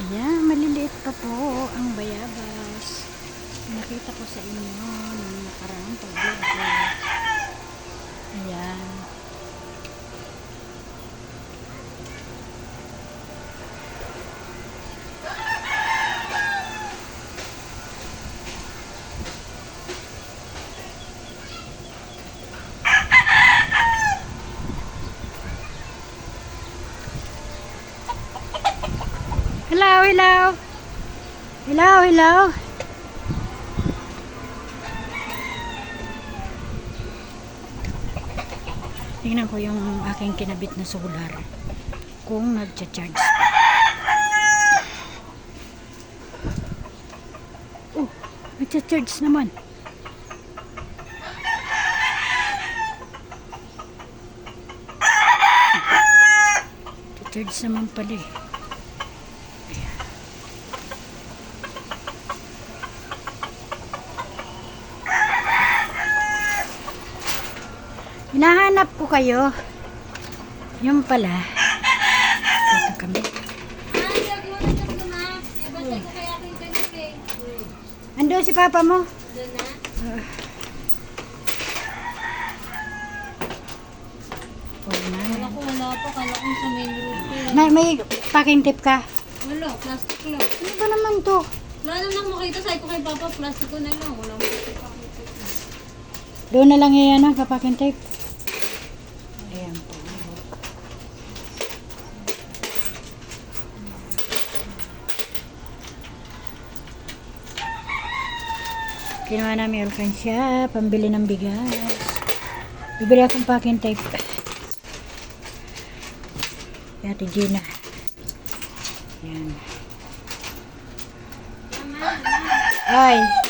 Ayan, maliliit pa po ang bayabas. Nakita ko sa inyo nung nakaraang pag-video. Ayan. Hello, hello. Hello, hello. Tingnan ko yung aking kinabit na solar. Kung nagcha-charge. Oh, nagcha-charge naman. Nagcha-charge naman pala eh. Hinahanap ko kayo. Yung pala. Dito kami. Ando si papa mo? Wala ko, wala pa. Kala ko sa main road. May packing tape ka? Wala, plastic lang. Ano ba naman to? Wala naman makita. Sabi ko kay Papa, plastic ko na lang. Wala makita. Doon na lang yan, ano, packing tape. Ayan po. Kinuha namin alkansya, pambili ng bigas. Bibili akong packing tape. Ate Gina. Ayan. Ay.